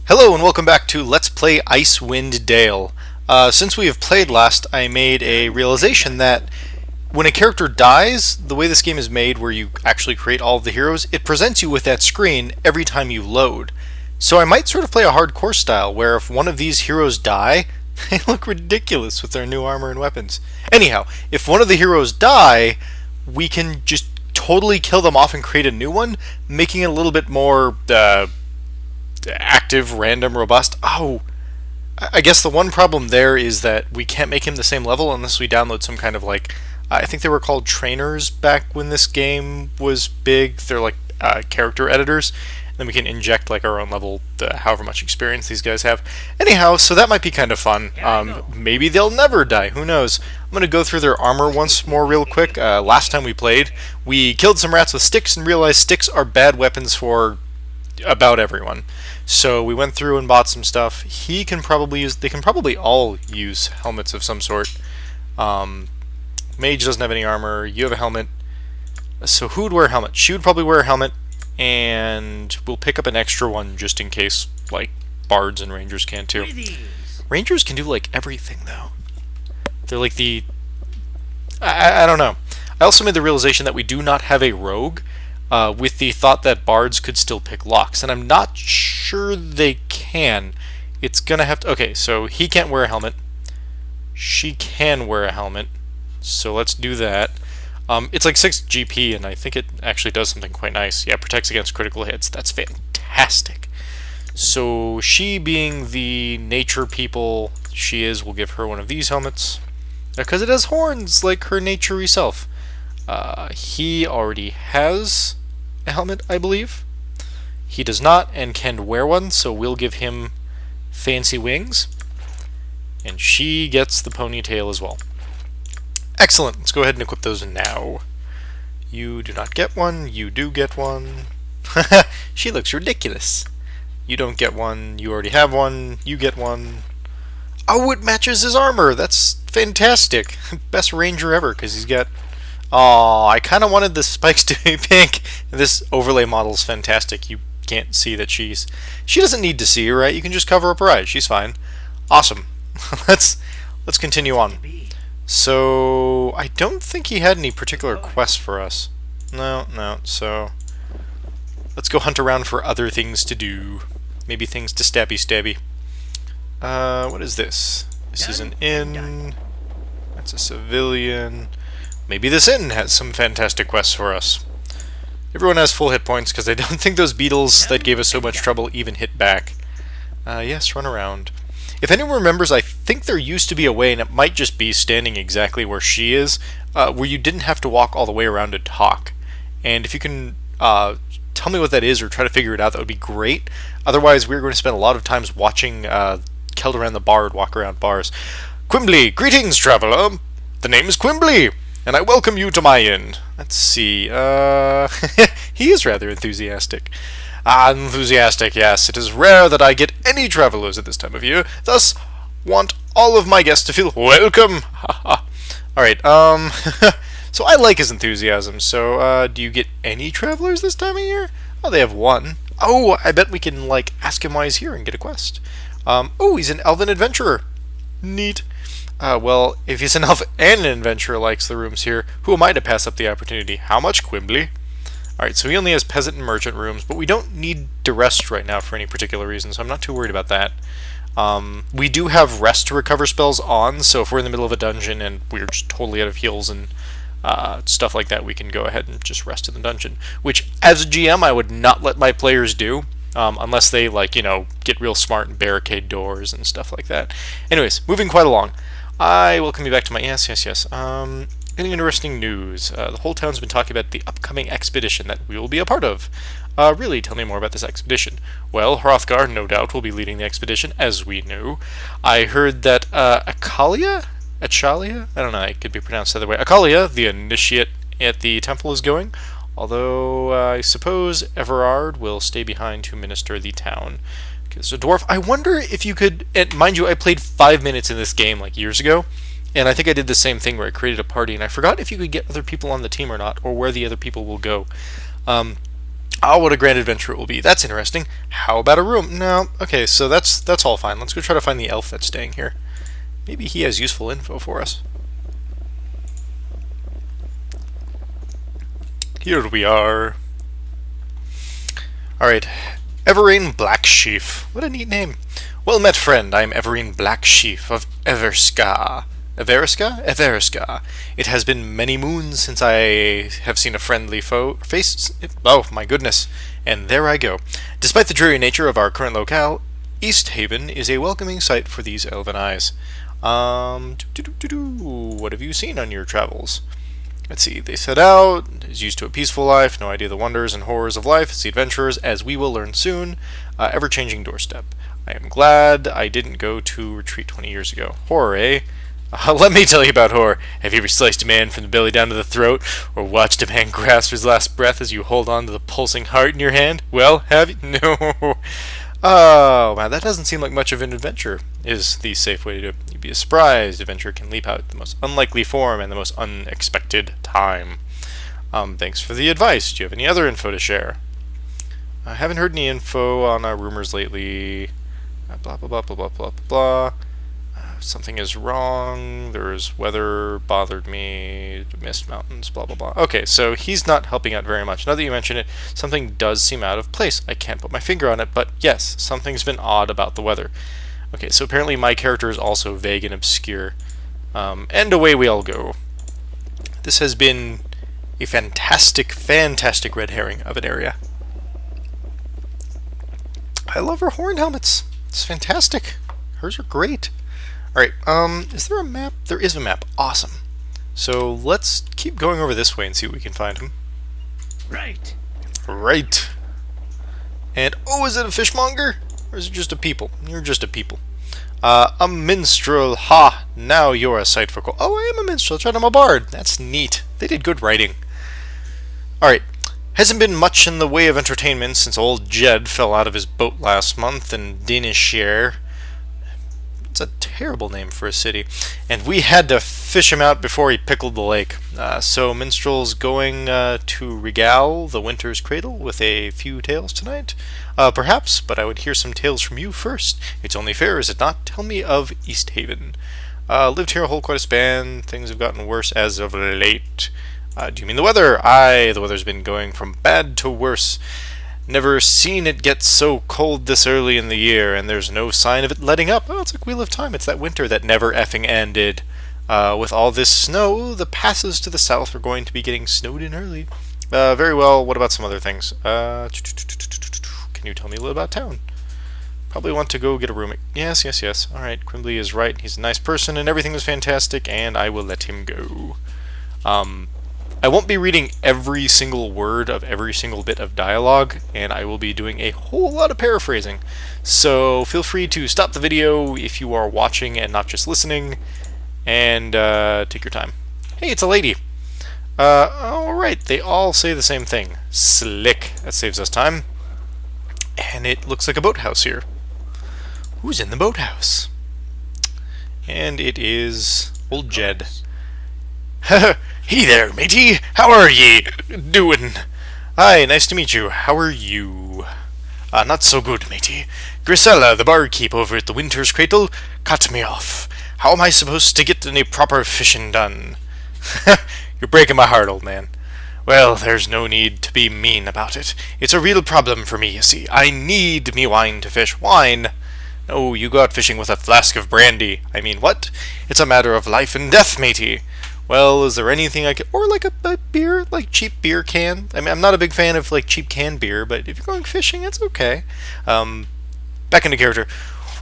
Hello and welcome back to Let's Play Icewind Dale. Since we have played last, I made a realization that when a character dies, the way this game is made, where you actually create all of the heroes, it presents you with that screen every time you load. So I might sort of play a hardcore style, where if one of these heroes die, they look ridiculous with their new armor and weapons. Anyhow, if one of the heroes die, we can just totally kill them off and create a new one, making it a little bit more, active, random, robust. Oh, I guess the one problem there is that we can't make him the same level unless we download some kind of I think they were called trainers back when this game was big. They're like character editors. And then we can inject our own level, however much experience these guys have. Anyhow, so that might be kind of fun. Maybe they'll never die. Who knows? I'm going to go through their armor once more real quick. Last time we played, we killed some rats with sticks and realized sticks are bad weapons for about everyone. So we went through and bought some stuff. They can probably all use helmets of some sort. Mage doesn't have any armor. You have a helmet. So who would wear a helmet? She would probably wear a helmet, and we'll pick up an extra one just in case, bards and rangers can too. Rangers can do everything though. They're I don't know. I also made the realization that we do not have a rogue, with the thought that bards could still pick locks, and I'm not sure they can. It's gonna have to... Okay, so he can't wear a helmet. She can wear a helmet, so let's do that. It's 6 GP, and I think it actually does something quite nice. Yeah, protects against critical hits. That's fantastic. So she, being the nature people she is, will give her one of these helmets, because it has horns like her naturey self. He already has a helmet, I believe. He does not and can wear one, so we'll give him fancy wings. And she gets the ponytail as well. Excellent. Let's go ahead and equip those now. You do not get one. You do get one. She looks ridiculous. You don't get one. You already have one. You get one. Oh, it matches his armor. That's fantastic. Best ranger ever, because he's got... Aw, I kind of wanted the spikes to be pink. This overlay model is fantastic. You can't see that she doesn't need to see, right? You can just cover up her eyes. She's fine. Awesome. Let's continue on. So, I don't think he had any particular quests for us. No. So, let's go hunt around for other things to do. Maybe things to stabby. What is this? This is an inn. That's a civilian. Maybe this inn has some fantastic quests for us. Everyone has full hit points, because I don't think those beetles that gave us so much trouble even hit back. Yes, run around. If anyone remembers, I think there used to be a way, and it might just be standing exactly where she is, where you didn't have to walk all the way around to talk. And if you can tell me what that is or try to figure it out, that would be great. Otherwise, we're going to spend a lot of times watching Keldaran the Bard walk around bars. Quimbly, greetings, traveler. The name is Quimbly, and I welcome you to my inn. Let's see, he is rather enthusiastic. Enthusiastic, yes. It is rare that I get any travelers at this time of year, thus want all of my guests to feel welcome. Alright, so I like his enthusiasm, so, do you get any travelers this time of year? Oh, they have one. Oh, I bet we can, ask him why he's here and get a quest. Oh, he's an elven adventurer. Neat. Well, if he's an elf and an adventurer likes the rooms here, who am I to pass up the opportunity? How much, Quimbly? Alright, so he only has peasant and merchant rooms, but we don't need to rest right now for any particular reason, so I'm not too worried about that. We do have rest to recover spells on, so if we're in the middle of a dungeon and we're just totally out of heals and stuff like that, we can go ahead and just rest in the dungeon. Which, as a GM, I would not let my players do, unless they, get real smart and barricade doors and stuff like that. Anyways, moving quite along. I welcome you back to my... Yes. Getting interesting news. The whole town's been talking about the upcoming expedition that we will be a part of. Really, tell me more about this expedition. Well, Hrothgar, no doubt, will be leading the expedition, as we knew. I heard that, Achalia? I don't know, it could be pronounced the other way. Achalia, the initiate at the temple, is going, although I suppose Everard will stay behind to minister the town. So dwarf, I wonder if you could, and mind you, I played 5 minutes in this game years ago, and I think I did the same thing where I created a party, and I forgot if you could get other people on the team or not, or where the other people will go. Ah, what a grand adventure it will be. That's interesting. How about a room? No. Okay, so that's all fine. Let's go try to find the elf that's staying here. Maybe he has useful info for us. Here we are. Alright. Everine Blacksheaf. What a neat name. Well met, friend. I am Everine Blacksheaf of Everska. Everska? Everska. It has been many moons since I have seen a friendly foe face. Oh, my goodness. And there I go. Despite the dreary nature of our current locale, East Haven is a welcoming sight for these elven eyes. What have you seen on your travels? Let's see, they set out, is used to a peaceful life, no idea the wonders and horrors of life, it's the adventurers, as we will learn soon, ever-changing doorstep. I am glad I didn't go to retreat 20 years ago. Horror, eh? Let me tell you about horror. Have you ever sliced a man from the belly down to the throat, or watched a man grasp his last breath as you hold on to the pulsing heart in your hand? Well, have you? No. Oh, man, that doesn't seem like much of an adventure, is the safe way to do it. You'd be surprised. Adventure can leap out the most unlikely form and the most unexpected time. Thanks for the advice. Do you have any other info to share? I haven't heard any info on rumors lately. Blah, blah, blah, blah, blah, blah, blah. Something is wrong. There's weather bothered me. Mist mountains. Blah blah blah. Okay, so he's not helping out very much. Now that you mention it, something does seem out of place. I can't put my finger on it, but yes, something's been odd about the weather. Okay, so apparently my character is also vague and obscure. And away we all go. This has been a fantastic, fantastic red herring of an area. I love her horn helmets. It's fantastic. Hers are great. Alright, is there a map? There is a map. Awesome. So let's keep going over this way and see what we can find him. Right. Right. And, oh, is it a fishmonger? Or is it just a people? You're just a people. A minstrel. Ha! Now you're a sight for Oh, I am a minstrel. I'm a bard. That's neat. They did good writing. Alright. Hasn't been much in the way of entertainment since old Jed fell out of his boat last month in Dinishare. It's a terrible name for a city. And we had to fish him out before he pickled the lake. So Minstrel's going to regale the winter's cradle with a few tales tonight. Perhaps, but I would hear some tales from you first. It's only fair, is it not? Tell me of East Haven. Lived here a whole quite a span. Things have gotten worse as of late. Do you mean the weather? Aye, the weather's been going from bad to worse. Never seen it get so cold this early in the year, and there's no sign of it letting up. Oh, it's like Wheel of Time. It's that winter that never effing ended. With all this snow, the passes to the south are going to be getting snowed in early. Very well. What about some other things? Can you tell me a little about town? Probably want to go get a room. Yes, yes, yes. Alright, Quimbly is right. He's a nice person, and everything is fantastic, and I will let him go. I won't be reading every single word of every single bit of dialogue, and I will be doing a whole lot of paraphrasing. So feel free to stop the video if you are watching and not just listening, and take your time. Hey, it's a lady. Alright, they all say the same thing. Slick. That saves us time. And it looks like a boathouse here. Who's in the boathouse? And it is old Jed. Hey there, matey! How are ye doing? Hi, nice to meet you. How are you? Not so good, matey. Grisella, the barkeep over at the Winter's Cradle, cut me off. How am I supposed to get any proper fishing done? You're breaking my heart, old man. Well, there's no need to be mean about it. It's a real problem for me, you see. I need me wine to fish. Wine? No, you go out fishing with a flask of brandy. I mean, what? It's a matter of life and death, matey. Well, is there anything I could... Or like a beer, like cheap beer can? I mean, I'm not a big fan of like cheap canned beer, but if you're going fishing, it's okay. Back into character.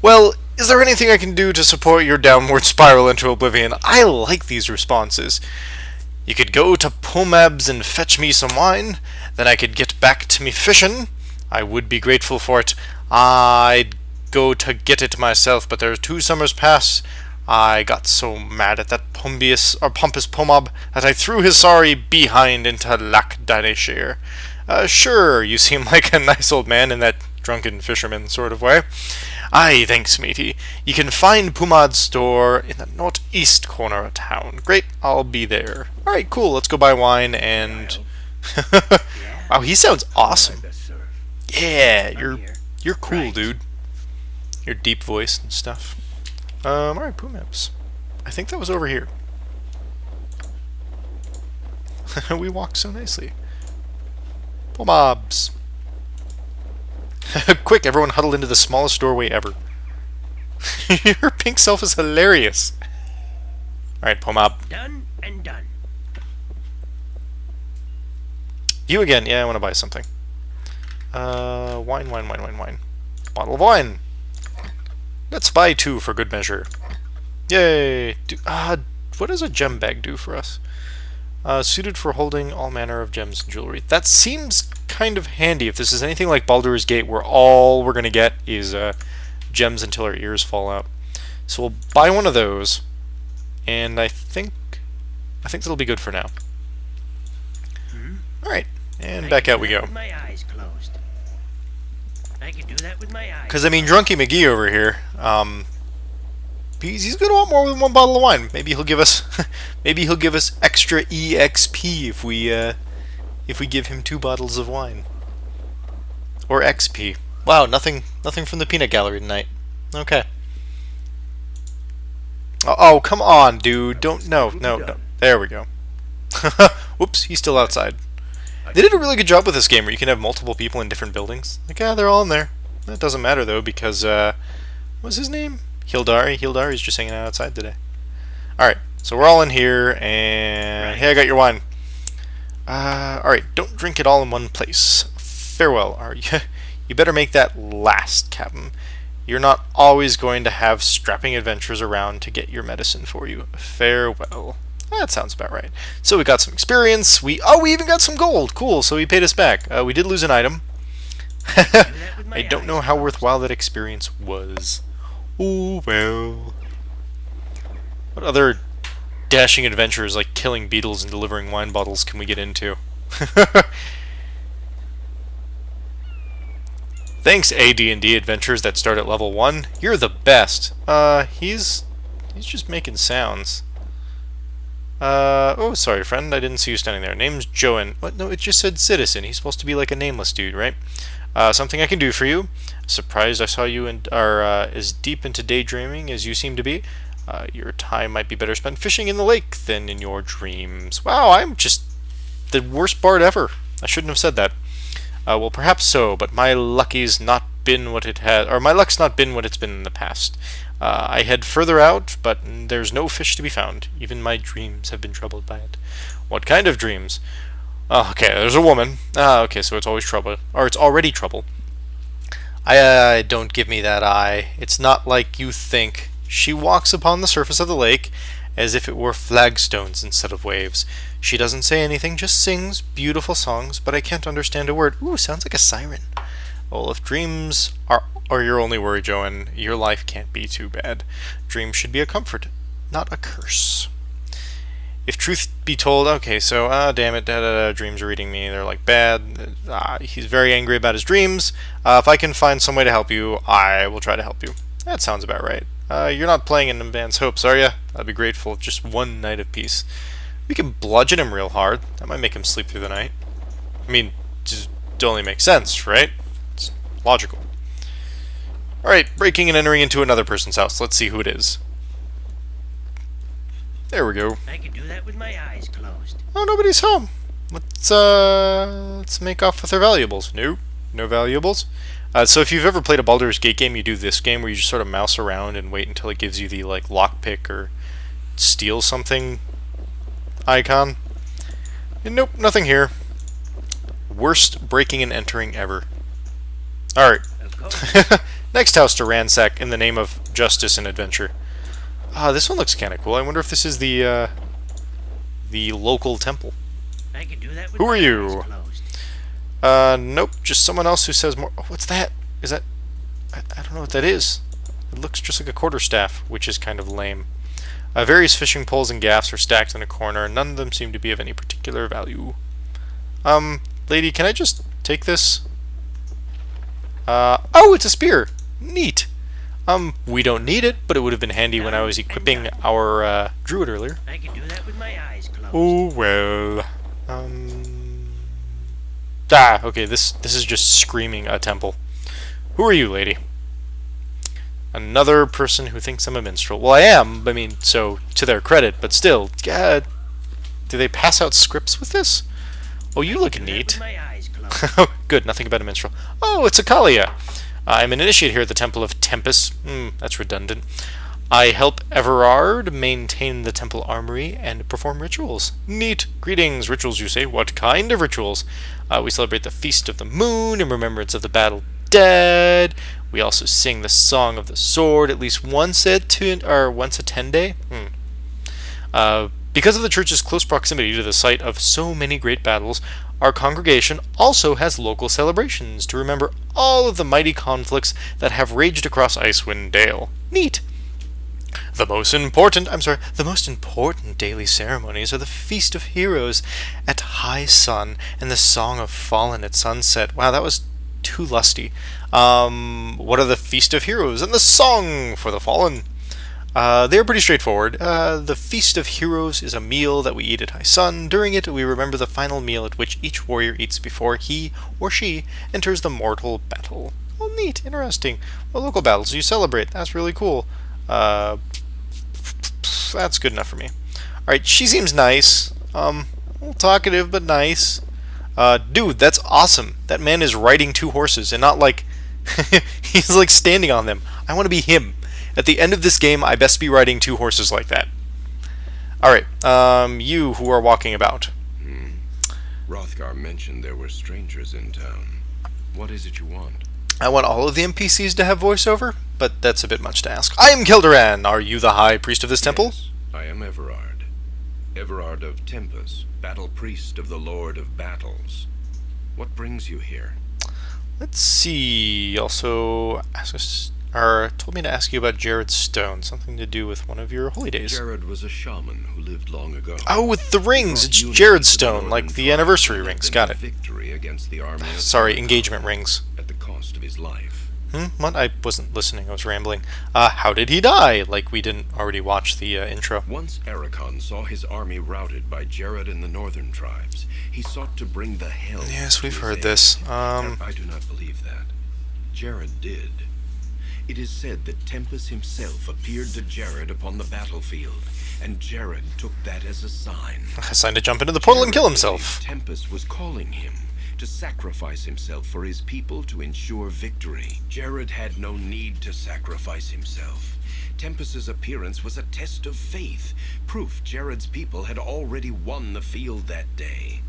Well, is there anything I can do to support your downward spiral into oblivion? I like these responses. You could go to Pomab's and fetch me some wine. Then I could get back to me fishing. I would be grateful for it. I'd go to get it myself, but there's 2 summers past. I got so mad at that pompous Pomab that I threw his sorry behind into Lac Dineshire. Sure, you seem like a nice old man in that drunken fisherman sort of way. Aye, thanks, matey. You can find Pomad's store in the northeast corner of town. Great, I'll be there. Alright, cool, let's go buy wine and... Wow, he sounds awesome. I'm the serf. Yeah, I'm here. you're cool, Right. dude. Your deep voice and stuff. Alright, poo maps. I think that was over here. We walk so nicely. Pull mobs. Quick, everyone huddle into the smallest doorway ever. Your pink self is hilarious. Alright, Pomob. Done and done. You again. Yeah, I want to buy something. Wine. Bottle of wine. Let's buy 2 for good measure. Yay! What does a gem bag do for us? Suited for holding all manner of gems and jewelry. That seems kind of handy if this is anything like Baldur's Gate, where all we're gonna get is gems until our ears fall out. So we'll buy one of those, and I think that'll be good for now. All right, and back out we go. With my eyes closed. I can do that with my eyes. Because I mean, Drunky Mcgee over here, he's gonna want more than 1 bottle of wine. Maybe he'll give us, extra EXP if we give him 2 bottles of wine, or XP. Wow, nothing from the peanut gallery tonight. Okay. Oh, come on, dude! Don't no. There we go. Whoops, he's still outside. They did a really good job with this game, where you can have multiple people in different buildings. Like, yeah, they're all in there. That doesn't matter though, because what's his name? Hildari. Hildari's just hanging out outside today. Alright, so we're all in here, and hey, I got your wine. Alright, don't drink it all in one place. Farewell. You better make that last, Captain. You're not always going to have strapping adventurers around to get your medicine for you. Farewell. That sounds about right. So we got some experience. We even got some gold. Cool. So he paid us back. We did lose an item. I don't know how worthwhile that experience was. Oh well. What other dashing adventures like killing beetles and delivering wine bottles can we get into? Thanks, AD&D adventures that start at level 1. You're the best. He's just making sounds. Oh, sorry, friend. I didn't see you standing there. Name's Johan. What? No, it just said citizen. He's supposed to be like a nameless dude, right? Something I can do for you. Surprised I saw you are as deep into daydreaming as you seem to be. Your time might be better spent fishing in the lake than in your dreams. Wow, I'm just the worst bard ever. I shouldn't have said that. Well, perhaps so, but my luck's not been what it has, or my luck's not been what it's been in the past. I head further out, but there's no fish to be found. Even my dreams have been troubled by it. What kind of dreams? Oh, okay, there's a woman. Okay, so it's always trouble, or it's already trouble. Don't give me that eye. It's not like you think. She walks upon the surface of the lake as if it were flagstones instead of waves. She doesn't say anything, just sings beautiful songs, but I can't understand a word. Ooh, sounds like a siren. Well, if dreams are your only worry, Johan, your life can't be too bad. Dreams should be a comfort, not a curse. If truth be told, okay, so, damn it, dreams are eating me, they're like bad. He's very angry about his dreams. If I can find some way to help you, I will try to help you. That sounds about right. You're not playing in Advanced Hopes, are you? I'd be grateful of just one night of peace. We can bludgeon him real hard. That might make him sleep through the night. I mean, just only makes sense, right? It's logical. Alright, breaking and entering into another person's house. Let's see who it is. There we go. I can do that with my eyes closed. Oh, nobody's home. Let's make off with our valuables. Nope, no valuables. So if you've ever played a Baldur's Gate game, you do this game where you just sort of mouse around and wait until it gives you the like lockpick or steal something icon. And nope, nothing here. Worst breaking and entering ever. Alright. Next house to ransack in the name of justice and adventure. This one looks kind of cool. I wonder if this is the local temple. I can do that with Who are my you? eyes closed. Nope, just someone else who says more. Oh, what's that? Is that... I don't know what that is. It looks just like a quarterstaff, which is kind of lame. Various fishing poles and gaffs are stacked in a corner, and none of them seem to be of any particular value. Lady, can I just take this? Oh, it's a spear! Neat! We don't need it, but it would have been handy when I was equipping our, druid earlier. I can do that with my eyes closed. Oh, well. Ah, okay, this is just screaming a temple. Who are you, lady? Another person who thinks I'm a minstrel. Well, I am. I mean, so to their credit, but still, do they pass out scripts with this? Oh, you look neat. With my eyes closed. Good, nothing about a minstrel. Oh, it's Akalia. I'm an initiate here at the Temple of Tempest. That's redundant. I help Everard maintain the temple armory and perform rituals. Neat. Greetings. Rituals, you say? What kind of rituals? We celebrate the Feast of the Moon in remembrance of the battle dead. We also sing the Song of the Sword at least once a 10 day. Because of the church's close proximity to the site of so many great battles, our congregation also has local celebrations to remember all of the mighty conflicts that have raged across Icewind Dale. Neat. The most important daily ceremonies are the Feast of Heroes at high sun and the Song of Fallen at sunset. Wow, that was too lusty. What are the Feast of Heroes and the Song for the Fallen? They're pretty straightforward. The Feast of Heroes is a meal that we eat at high sun. During it, we remember the final meal at which each warrior eats before he or she enters the mortal battle. Oh, neat. Interesting. What local battles do you celebrate? That's really cool. That's good enough for me. Alright, she seems nice. A little talkative, but nice. Dude, that's awesome. That man is riding two horses and not like... he's like standing on them. I want to be him. At the end of this game, I best be riding two horses like that. Alright, you who are walking about. Rothgar mentioned there were strangers in town. What is it you want? I want all of the NPCs to have voiceover, but that's a bit much to ask. I am Kildoran. Are you the high priest of this temple? Yes, I am Everard. Everard of Tempest, battle priest of the Lord of Battles. What brings you here? Let's see. Also, told me to ask you about Jared Stone. Something to do with one of your holy days. Jared was a shaman who lived long ago. Oh, with the rings. It's Jared Stone, like the anniversary rings. Got it. Victory against the army of Sorry, engagement rings. at the cost of his life. What? I wasn't listening. I was rambling. How did he die? Like we didn't already watch the intro. Once Ericon saw his army routed by Jared and the northern tribes, he sought to bring the hell. Yes, we've to his heard end. this. I do not believe that. Jared did. It is said that Tempest himself appeared to Jared upon the battlefield, and Jared took that as a sign. A sign to jump into the portal and kill Jared himself. believed Tempest was calling him to sacrifice himself for his people to ensure victory. Jared had no need to sacrifice himself. Tempest's appearance was a test of faith, proof Jared's people had already won the field that day.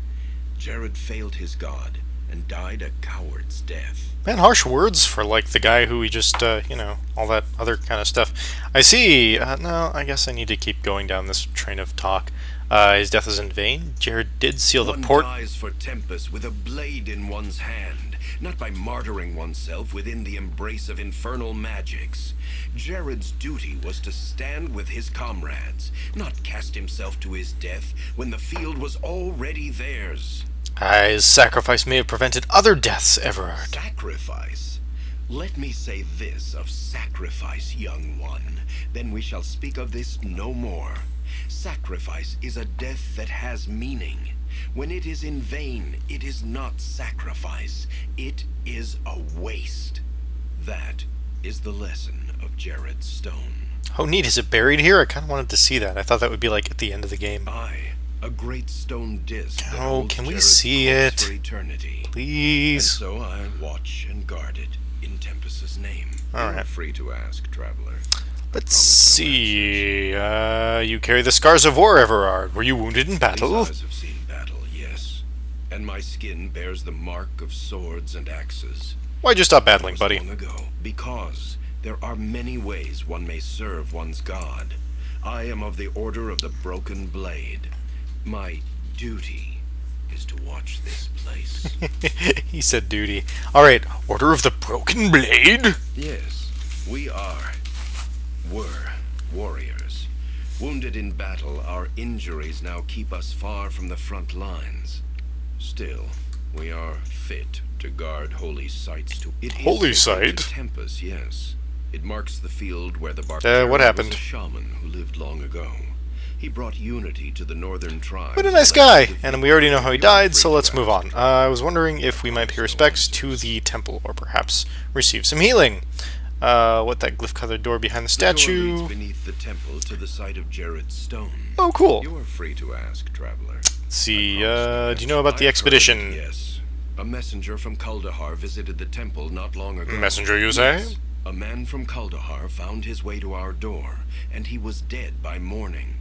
Jared failed his god and died a coward's death. Man, harsh words for, like, the guy who we just, all that other kind of stuff. I see. No, I guess I need to keep going down this train of talk. His death is in vain. Jared did seal the port... One dies for Tempest with a blade in one's hand, not by martyring oneself within the embrace of infernal magics. Jared's duty was to stand with his comrades, not cast himself to his death when the field was already theirs. His sacrifice may have prevented other deaths, Everard. Sacrifice? Let me say this of sacrifice, young one, then we shall speak of this no more. Sacrifice is a death that has meaning. When it is in vain, it is not sacrifice. It is a waste. That is the lesson of Jared Stone. Oh, neat. Is it buried here? I kind of wanted to see that. I thought that would be, like, at the end of the game. A great stone disc that Oh, holds can we Jared's see corpse it? for eternity. And Please. so I watch and guard it in Tempest's name. All You're right. free to ask, traveler. Let's see. You carry the scars of war, Everard. Were you wounded in These battle? eyes have seen battle, yes. And my skin bears the mark of swords and axes. Why'd you stop battling, That was buddy? long ago. Because there are many ways one may serve one's god. I am of the Order of the Broken Blade. My duty is to watch this place. He said duty. Alright, Order of the Broken Blade? Yes, were warriors. Wounded in battle, our injuries now keep us far from the front lines. Still, we are fit to guard holy sites. It is Holy sacred to site? Tempest, yes. It marks the field where the what barbarian happened? was a shaman who lived long ago. He brought unity to the northern tribes. What a nice guy! And we already know how he died, so let's move on. I was wondering if we might pay respects to the temple, or perhaps receive some healing. What, that glyph-colored door behind the statue? The door leads beneath the temple to the site of Jared's stone. Oh, cool. You are free to ask, traveler. Let's see, do you know about the expedition? Yes. A messenger from Kuldahar visited the temple not long ago. Messenger, you say? Yes. A man from Kuldahar found his way to our door, and he was dead by morning.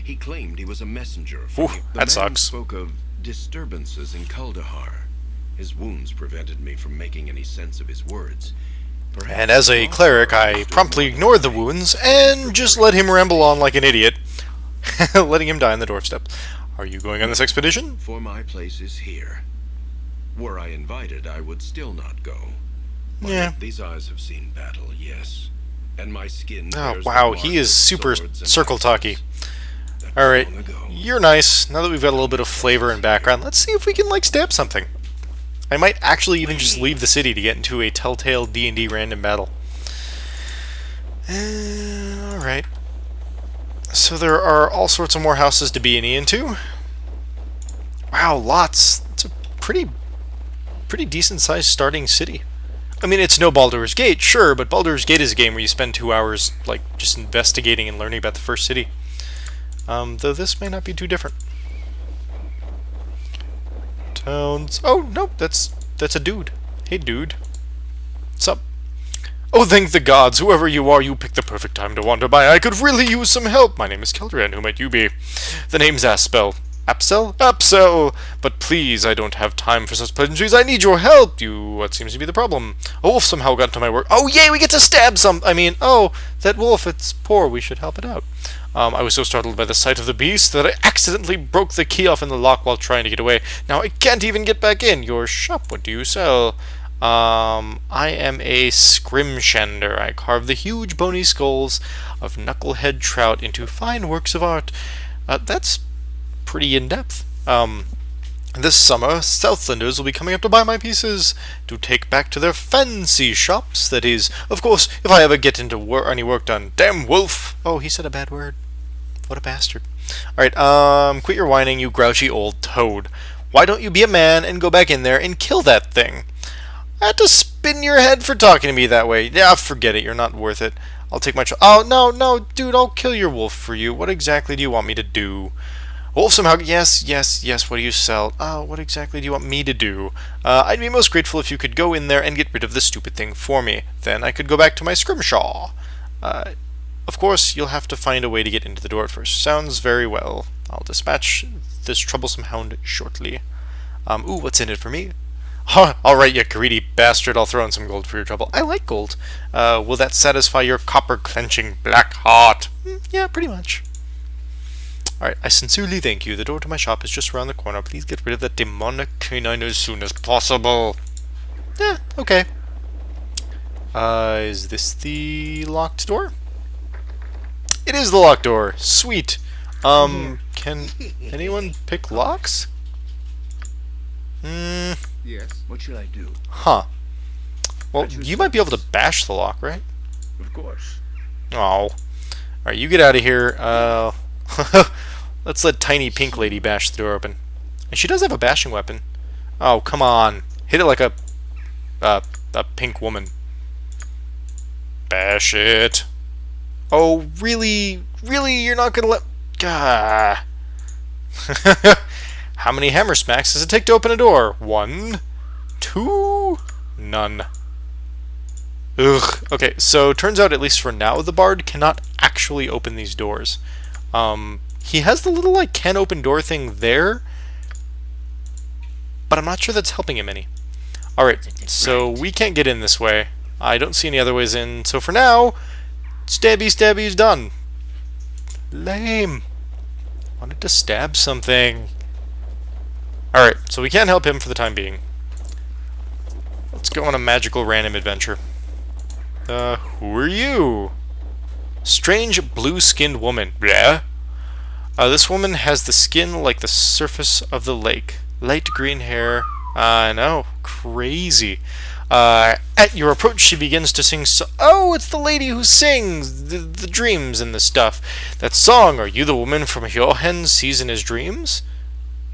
He claimed he was a messenger from Ooh, the that man sucks. spoke of disturbances in Kuldahar. His wounds prevented me from making any sense of his words. Perhaps And as a cleric, I promptly ignored the wounds and just let him ramble on like an idiot, letting him die on the doorstep. Are you going on this expedition? For my place is here. Were I invited, I would still not go. But Yeah. these eyes have seen battle, yes. And my skin Oh, bears the wow, mark he is of super swords and circle axes. talky. That was Alright, long ago. you're nice. Now that we've got a little bit of flavor and background, let's see if we can, like, stab something. I might actually even just leave the city to get into a telltale D&D random battle. Alright. So there are all sorts of more houses to be into. Wow, lots. It's a pretty decent-sized starting city. I mean, it's no Baldur's Gate, sure, but Baldur's Gate is a game where you spend 2 hours, like, just investigating and learning about the first city. Though this may not be too different. Towns. Oh, no, that's a dude. Hey, dude. What's up? Oh, thank the gods, whoever you are, you picked the perfect time to wander by. I could really use some help. My name is Keldrian, who might you be? The name's Aspel. Apsel? Apsel! But please, I don't have time for such pleasantries. I need your help! What seems to be the problem? A wolf somehow got into my work. Oh, yay, we get to stab that wolf, it's poor, we should help it out. I was so startled by the sight of the beast that I accidentally broke the key off in the lock while trying to get away. Now I can't even get back in. Your shop, what do you sell? I am a scrimshander. I carve the huge bony skulls of knucklehead trout into fine works of art. That's pretty in-depth. This summer, Southlanders will be coming up to buy my pieces to take back to their fancy shops. That is, of course, if I ever get into any work done. Damn wolf! Oh, he said a bad word. What a bastard. Alright, quit your whining, you grouchy old toad. Why don't you be a man and go back in there and kill that thing? I had to spin your head for talking to me that way. Yeah, forget it, you're not worth it. I'll take my oh, no, dude, I'll kill your wolf for you. What exactly do you want me to do? Wolf somehow, yes, what do you sell? What exactly do you want me to do? I'd be most grateful if you could go in there and get rid of the stupid thing for me. Then I could go back to my scrimshaw. Of course, you'll have to find a way to get into the door at first. Sounds very well. I'll dispatch this troublesome hound shortly. Ooh, what's in it for me? Huh, alright, you greedy bastard, I'll throw in some gold for your trouble. I like gold. Will that satisfy your copper-clenching black heart? Yeah, pretty much. Alright, I sincerely thank you. The door to my shop is just around the corner. Please get rid of that demonic canine as soon as possible. Yeah, okay. Is this the locked door? It is the locked door. Sweet. Can anyone pick locks? Yes. What should I do? Huh. Well, you might be able to bash the lock, right? Of course. Oh. Alright, you get out of here. Let's let Tiny Pink Lady bash the door open. And she does have a bashing weapon. Oh, come on. Hit it like a pink woman. Bash it. Oh, really? Really? You're not gonna let... Gah. How many hammer smacks does it take to open a door? 1? 2? None. Ugh. Okay, so turns out, at least for now, the bard cannot actually open these doors. He has the little, like, can open door thing there, but I'm not sure that's helping him any. Alright, so we can't get in this way. I don't see any other ways in, so for now, stabby's done. Lame. Wanted to stab something. Alright, so we can't help him for the time being. Let's go on a magical random adventure. Who are you? Strange blue-skinned woman. Bleh. This woman has the skin like the surface of the lake. Light green hair. I know. Crazy. At your approach, she begins to sing. Oh, it's the lady who sings the dreams and the stuff. That song. Are you the woman from Johan sees in his dreams?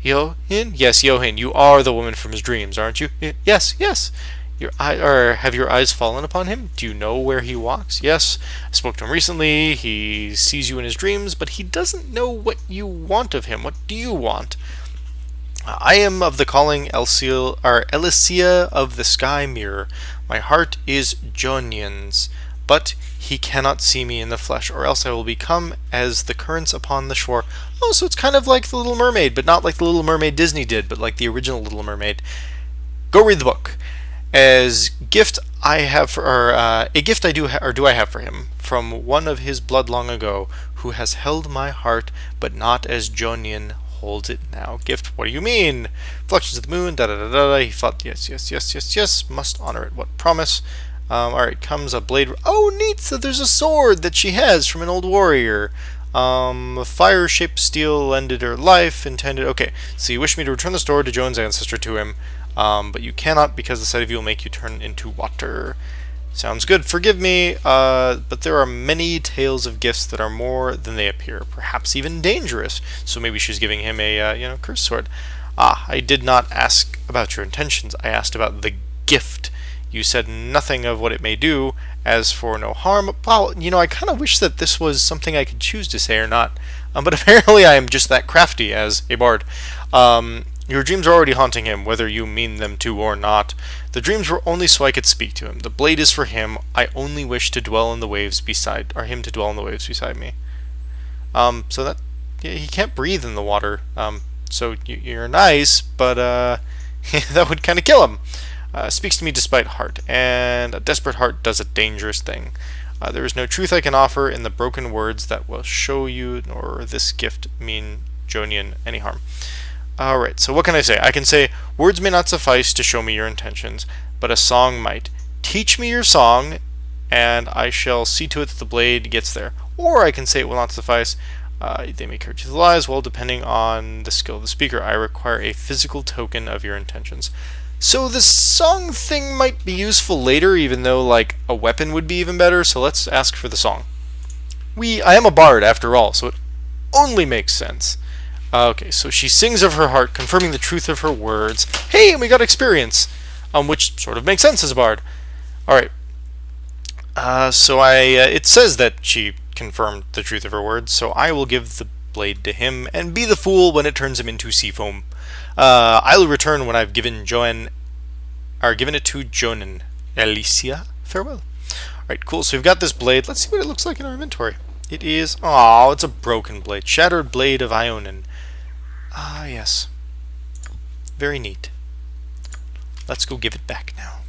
Johan? Yes, Johan. You are the woman from his dreams, aren't you? Yes, yes. Have your eyes fallen upon him? Do you know where he walks? Yes, I spoke to him recently. He sees you in his dreams, but he doesn't know what you want of him. What do you want? I am of the calling Elysia of the Sky Mirror. My heart is Jonion's, but he cannot see me in the flesh, or else I will become as the currents upon the shore. Oh, so it's kind of like The Little Mermaid, but not like The Little Mermaid Disney did, but like the original Little Mermaid. Go read the book. As gift I have for, a gift I do do I have for him from one of his blood long ago, who has held my heart, but not as Jonion holds it now. Gift, what do you mean? Reflections of the moon, da da da da. He thought, yes. Must honor it. What promise? Alright, comes a blade. Oh, neat! So there's a sword that she has from an old warrior. Fire-shaped steel lended her life, intended. Okay, so you wish me to return the sword to Joan's ancestor to him. But you cannot, because the sight of you will make you turn into water. Sounds good. Forgive me, but there are many tales of gifts that are more than they appear, perhaps even dangerous. So maybe she's giving him a, curse sword. I did not ask about your intentions. I asked about the gift. You said nothing of what it may do. As for no harm, well, I kind of wish that this was something I could choose to say or not. But apparently I am just that crafty as a bard. Your dreams are already haunting him, whether you mean them to or not. The dreams were only so I could speak to him. The blade is for him. I only wish to dwell in the waves beside, or him to dwell in the waves beside me. So that, he can't breathe in the water. So you're nice, but that would kind of kill him. Speaks to me despite heart, and a desperate heart does a dangerous thing. There is no truth I can offer in the broken words that will show you, nor this gift mean Jonion any harm. Alright, so what can I say? I can say, words may not suffice to show me your intentions, but a song might. Teach me your song, and I shall see to it that the blade gets there. Or I can say it will not suffice. They may carry to the lies, well, depending on the skill of the speaker. I require a physical token of your intentions. So the song thing might be useful later, even though, like, a weapon would be even better, so let's ask for the song. I am a bard, after all, so it only makes sense. Okay, so she sings of her heart, confirming the truth of her words. Hey, and we got experience, which sort of makes sense as a bard. Alright, so it says that she confirmed the truth of her words, so I will give the blade to him, and be the fool when it turns him into sea foam. I will return when I've given it to Jonan. Elysia, farewell. Alright, cool, so we've got this blade. Let's see what it looks like in our inventory. It is, it's a broken blade. Shattered blade of Ionin. Ah, yes. Very neat. Let's go give it back now.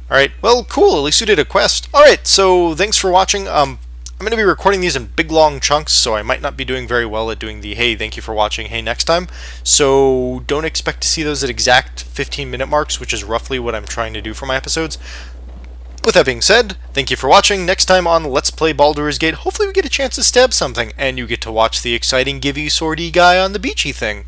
Alright, well, cool. At least we did a quest. Alright, so thanks for watching. I'm going to be recording these in big, long chunks, so I might not be doing very well at doing the, hey, thank you for watching, hey, next time. So don't expect to see those at exact 15-minute marks, which is roughly what I'm trying to do for my episodes. With that being said, thank you for watching. Next time on Let's Play Baldur's Gate, hopefully we get a chance to stab something, and you get to watch the exciting givey swordy guy on the beachy thing.